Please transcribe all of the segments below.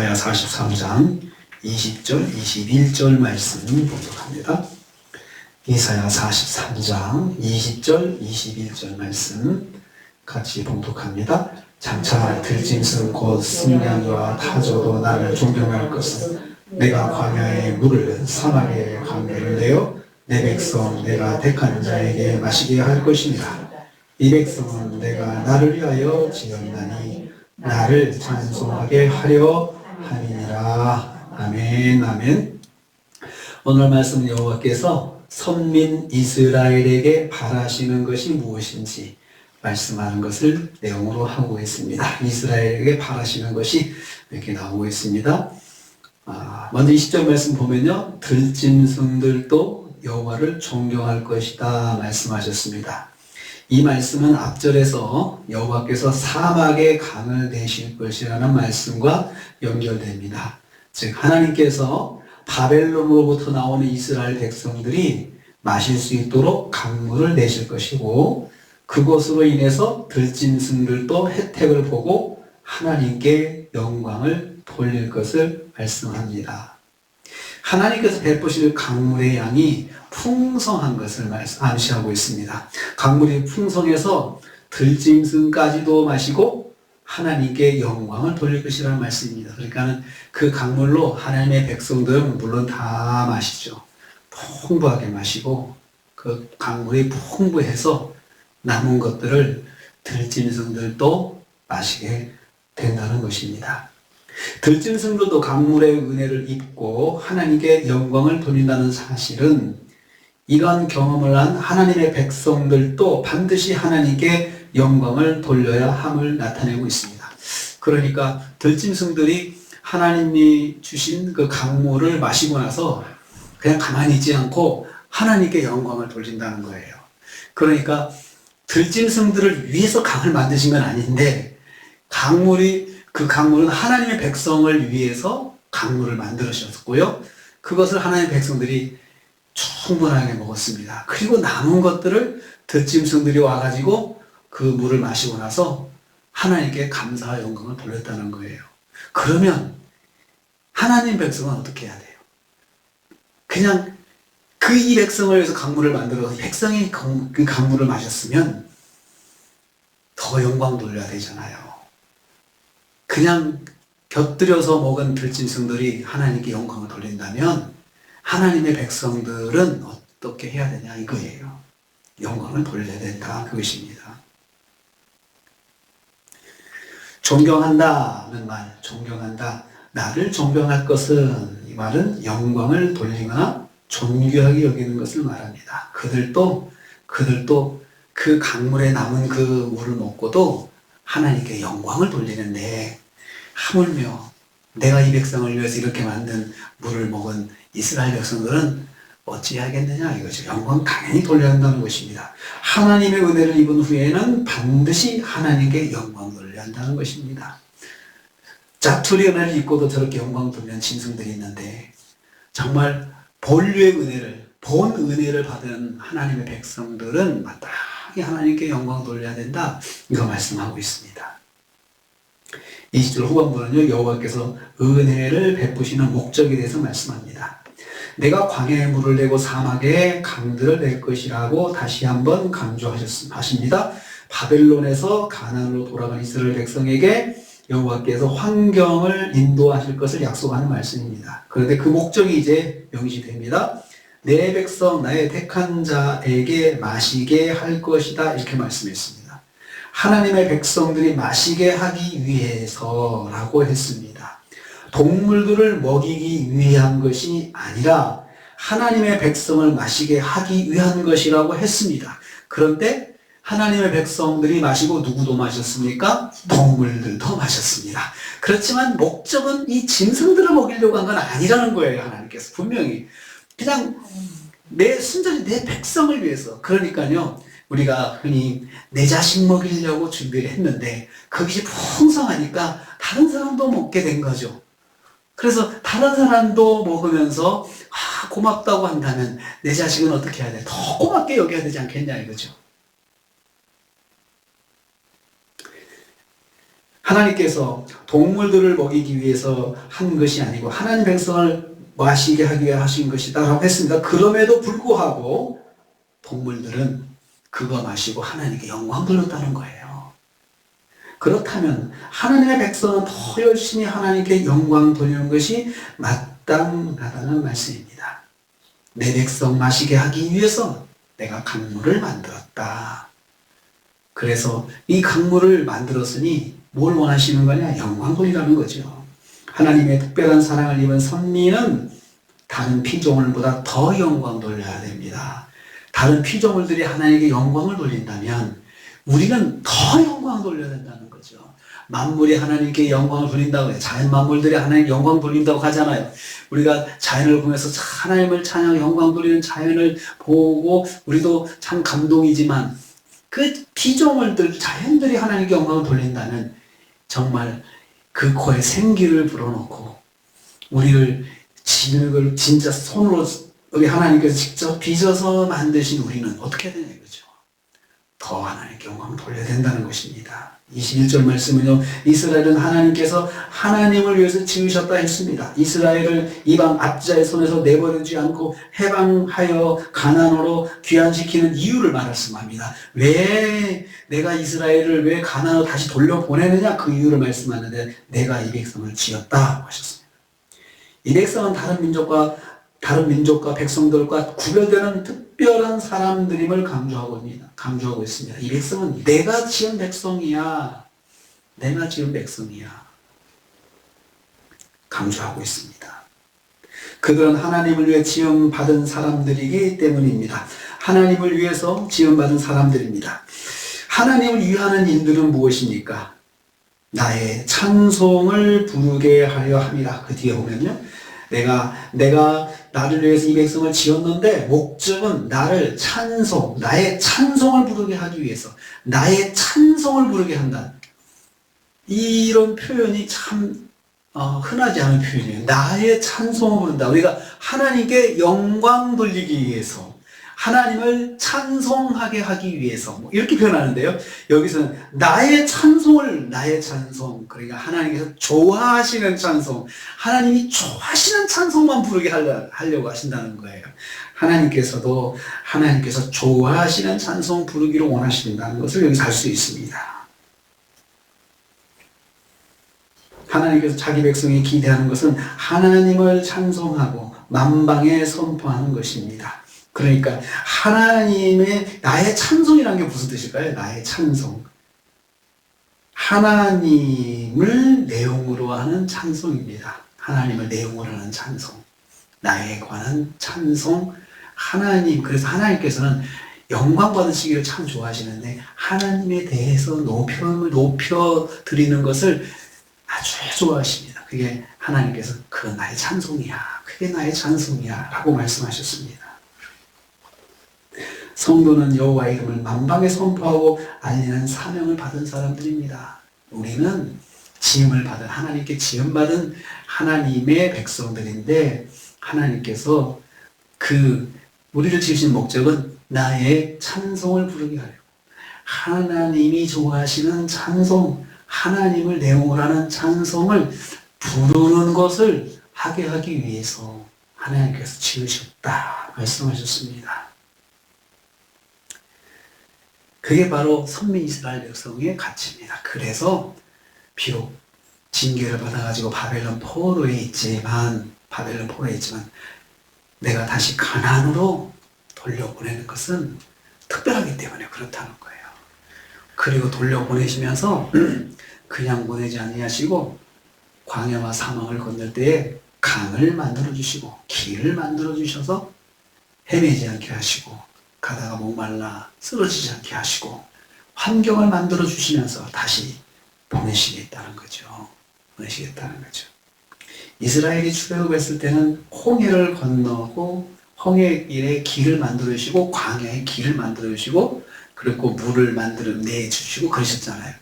이사야 43장 20절, 21절 말씀 봉독합니다. 이사야 43장 20절, 21절 말씀 같이 봉독합니다. 장차 들짐승 곧 승냥이와 타조도 나를 존경할 것은 내가 광야의 물을 사막의 강물을 내어 내 백성 내가 택한 자에게 마시게 할 것입니다. 이 백성은 내가 나를 위하여 지었나니 나를 찬송하게 하려 함이니라. 아멘, 아멘. 오늘 말씀 여호와께서 선민 이스라엘에게 바라시는 것이 무엇인지 말씀하는 것을 내용으로 하고 있습니다. 이스라엘에게 바라시는 것이 이렇게 나오고 있습니다. 먼저 20절 말씀 보면요, 들짐승들도 여호와를 존경할 것이다 말씀하셨습니다. 이 말씀은 앞절에서 여호와께서 사막의 강을 내실 것이라는 말씀과 연결됩니다. 즉 하나님께서 바벨론으로부터 나오는 이스라엘 백성들이 마실 수 있도록 강물을 내실 것이고, 그것으로 인해서 들짐승들도 혜택을 보고 하나님께 영광을 돌릴 것을 말씀합니다. 하나님께서 베푸실 강물의 양이 풍성한 것을 암시하고 있습니다. 강물이 풍성해서 들짐승까지도 마시고 하나님께 영광을 돌릴 것이라는 말씀입니다. 그러니까 그 강물로 하나님의 백성들은 물론 다 마시죠. 풍부하게 마시고 그 강물이 풍부해서 남은 것들을 들짐승들도 마시게 된다는 것입니다. 들짐승들도 강물의 은혜를 입고 하나님께 영광을 돌린다는 사실은 이러한 경험을 한 하나님의 백성들도 반드시 하나님께 영광을 돌려야 함을 나타내고 있습니다. 그러니까 들짐승들이 하나님이 주신 그 강물을 마시고 나서 그냥 가만히 있지 않고 하나님께 영광을 돌린다는 거예요. 그러니까 들짐승들을 위해서 강을 만드신 건 아닌데, 그 강물은 하나님의 백성을 위해서 강물을 만들으셨고요. 그것을 하나님의 백성들이 충분하게 먹었습니다. 그리고 남은 것들을 들짐승들이 와가지고 그 물을 마시고 나서 하나님께 감사와 영광을 돌렸다는 거예요. 그러면 하나님 백성은 어떻게 해야 돼요? 그냥 이 백성을 위해서 강물을 만들어서 백성이 그 강물을 마셨으면 더 영광 돌려야 되잖아요. 그냥 곁들여서 먹은 들짐승들이 하나님께 영광을 돌린다면 하나님의 백성들은 어떻게 해야 되냐 이거예요. 영광을 돌려야 된다 그것입니다. 존경한다는 말, 존경한다. 나를 존경할 것은, 이 말은 영광을 돌리거나 존귀하게 여기는 것을 말합니다. 그들도 그 강물에 남은 그 물을 먹고도 하나님께 영광을 돌리는데, 하물며 내가 이 백성을 위해서 이렇게 만든 물을 먹은 이스라엘 백성들은 어찌하겠느냐 이거죠. 영광 당연히 돌려야 한다는 것입니다. 하나님의 은혜를 입은 후에는 반드시 하나님께 영광 돌려야 한다는 것입니다. 자투리 은혜를 입고도 저렇게 영광 돌리는 짐승들이 있는데, 정말 본류의 은혜를, 본 은혜를 받은 하나님의 백성들은 마땅히 하나님께 영광 돌려야 된다, 이거 말씀하고 있습니다. 20절 후반부는요, 여호와께서 은혜를 베푸시는 목적에 대해서 말씀합니다. 내가 광야에 물을 내고 사막에 강들을 낼 것이라고 다시 한번 강조하십니다. 바벨론에서 가나안으로 돌아간 이스라엘 백성에게 여호와께서 환경을 인도하실 것을 약속하는 말씀입니다. 그런데 그 목적이 이제 명시됩니다. 내 백성 나의 택한 자에게 마시게 할 것이다, 이렇게 말씀했습니다. 하나님의 백성들이 마시게 하기 위해서라고 했습니다. 동물들을 먹이기 위한 것이 아니라 하나님의 백성을 마시게 하기 위한 것이라고 했습니다. 그런데 하나님의 백성들이 마시고 누구도 마셨습니까? 동물들도 마셨습니다. 그렇지만 목적은 이 짐승들을 먹이려고 한 건 아니라는 거예요. 하나님께서 분명히 그냥 순전히 내 백성을 위해서. 그러니까요, 우리가 흔히 내 자식 먹이려고 준비를 했는데 그것이 풍성하니까 다른 사람도 먹게 된 거죠. 그래서 다른 사람도 먹으면서 고맙다고 한다면 내 자식은 어떻게 해야 돼? 더 고맙게 여겨야 되지 않겠냐 이거죠. 하나님께서 동물들을 먹이기 위해서 한 것이 아니고 하나님 백성을 마시게 하기 위해 하신 것이다 라고 했습니다. 그럼에도 불구하고 동물들은 그거 마시고 하나님께 영광 돌렸다는 거예요. 그렇다면 하나님의 백성은 더 열심히 하나님께 영광 돌리는 것이 마땅하다는 말씀입니다. 내 백성 마시게 하기 위해서 내가 강물을 만들었다. 그래서 이 강물을 만들었으니 뭘 원하시는 거냐? 영광 돌리라는 거죠. 하나님의 특별한 사랑을 입은 선민은 다른 피조물보다 더 영광 돌려야 됩니다. 다른 피조물들이 하나님께 영광을 돌린다면 우리는 더 영광 돌려야 된다는 거죠. 만물이 하나님께 영광을 돌린다고 해요. 자연 만물들이 하나님 영광 돌린다고 하잖아요. 우리가 자연을 보면서 하나님을 찬양 영광 돌리는 자연을 보고 우리도 참 감동이지만 그 피조물들, 자연들이 하나님께 영광을 돌린다면 정말 그 코에 생기를 불어넣고 우리를 진흙을 진짜 손으로 우리 하나님께서 직접 빚어서 만드신 우리는 어떻게 해야 되냐 이거죠. 더 하나님께 영광을 돌려야 된다는 것입니다. 21절 말씀은요. 이스라엘은 하나님께서 하나님을 위해서 지으셨다 했습니다. 이스라엘을 이방 압자의 손에서 내버려두지 않고 해방하여 가나안으로 귀환시키는 이유를 말씀합니다. 왜 내가 이스라엘을 왜 가나안으로 다시 돌려보내느냐 그 이유를 말씀하는데 내가 이 백성을 지었다 하셨습니다. 이 백성은 다른 민족과 백성들과 구별되는 특별한 사람들임을 강조하고 있습니다. 이 백성은 내가 지은 백성이야. 내가 지은 백성이야. 강조하고 있습니다. 그들은 하나님을 위해 지음받은 사람들이기 때문입니다. 하나님을 위해서 지음받은 사람들입니다. 하나님을 위하는 일들은 무엇입니까? 나의 찬송을 부르게 하려 함이라. 그 뒤에 보면요. 내가 나를 위해서 이 백성을 지었는데 목적은 나의 찬송을 부르게 하기 위해서 나의 찬송을 부르게 한다. 이런 표현이 참 흔하지 않은 표현이에요. 나의 찬송을 부른다. 우리가 하나님께 영광 돌리기 위해서 하나님을 찬송하게 하기 위해서 이렇게 표현하는데요. 여기서는 나의 찬송 그러니까 하나님께서 좋아하시는 찬송, 하나님이 좋아하시는 찬송만 부르게 하려고 하신다는 거예요. 하나님께서 좋아하시는 찬송 부르기를 원하신다는 것을 여기서 알 수 있습니다. 하나님께서 자기 백성이 기대하는 것은 하나님을 찬송하고 만방에 선포하는 것입니다. 그러니까 나의 찬송이라는 게 무슨 뜻일까요? 나의 찬송. 하나님을 내용으로 하는 찬송입니다. 하나님을 내용으로 하는 찬송. 나에 관한 찬송. 그래서 하나님께서는 영광 받으시기를 참 좋아하시는데 하나님에 대해서 높여드리는 것을 아주 좋아하십니다. 그게 하나님께서 그건 나의 찬송이야. 그게 나의 찬송이야. 라고 말씀하셨습니다. 성도는 여호와 이름을 만방에 선포하고 알리는 사명을 받은 사람들입니다. 우리는 하나님께 지음받은 하나님의 백성들인데 하나님께서 우리를 지으신 목적은 나의 찬송을 부르게 하려고 하나님이 좋아하시는 찬송, 하나님을 내용으로 하는 찬송을 부르는 것을 하게 하기 위해서 하나님께서 지으셨다 말씀하셨습니다. 그게 바로 선민 이스라엘 백성의 가치입니다. 그래서 비록 징계를 받아가지고 바벨론 포로에 있지만 내가 다시 가나안으로 돌려보내는 것은 특별하기 때문에 그렇다는 거예요. 그리고 돌려보내시면서 그냥 보내지 아니하시고 광야와 사막을 건널 때에 강을 만들어주시고 길을 만들어주셔서 헤매지 않게 하시고 가다가 목말라 쓰러지지 않게 하시고 환경을 만들어 주시면서 다시 보내시겠다는 거죠. 이스라엘이 출애굽했을 때는 홍해를 건너고 홍해에 길을 만들어 주시고 광야에 길을 만들어 주시고 그리고 물을 만들어 내주시고 그러셨잖아요.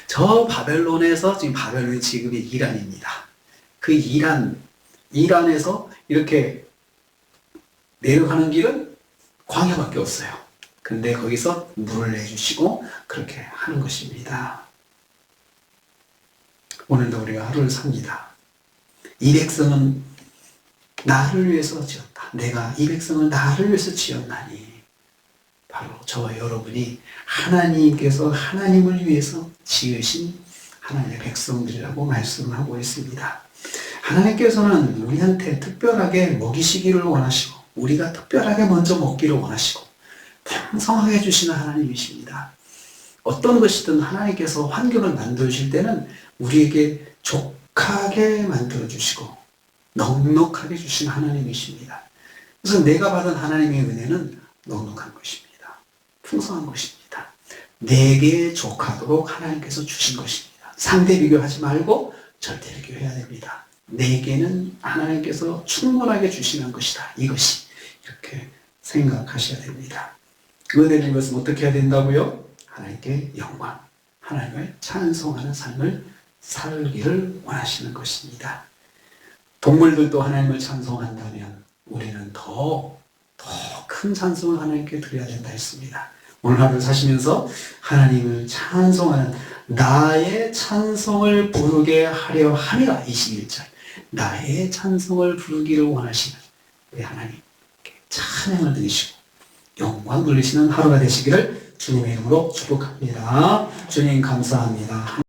저 바벨론에서 바벨론이 지금의 이란입니다. 그 이란에서 이렇게 내려가는 길은 광야밖에 없어요. 근데 거기서 물을 내주시고 그렇게 하는 것입니다. 오늘도 우리가 하루를 삽니다. 이 백성은 나를 위해서 지었다. 내가 이 백성을 나를 위해서 지었나니 바로 저와 여러분이 하나님께서 하나님을 위해서 지으신 하나님의 백성들이라고 말씀하고 있습니다. 하나님께서는 우리한테 특별하게 먹이시기를 원하시고 우리가 특별하게 먼저 먹기를 원하시고 풍성하게 주시는 하나님이십니다. 어떤 것이든 하나님께서 환경을 만들어주실 때는 우리에게 족하게 만들어주시고 넉넉하게 주신 하나님이십니다. 그래서 내가 받은 하나님의 은혜는 넉넉한 것입니다. 풍성한 것입니다. 내게 족하도록 하나님께서 주신 것입니다. 상대 비교하지 말고 절대 비교해야 됩니다. 내게는 하나님께서 충분하게 주시는 것이다. 이것이 이렇게 생각하셔야 됩니다. 은혜를 위해서 어떻게 해야 된다고요? 하나님께 영광, 하나님을 찬송하는 삶을 살기를 원하시는 것입니다. 동물들도 하나님을 찬송한다면 우리는 더 큰 찬송을 하나님께 드려야 된다 했습니다. 오늘 하루 사시면서 하나님을 찬송하는 나의 찬송을 부르게 하려 함이라 21절 나의 찬송을 부르기를 원하시는 우리 하나님께 찬양을 드리시고 영광 돌리시는 하루가 되시기를 주님의 이름으로 축복합니다. 주님 감사합니다.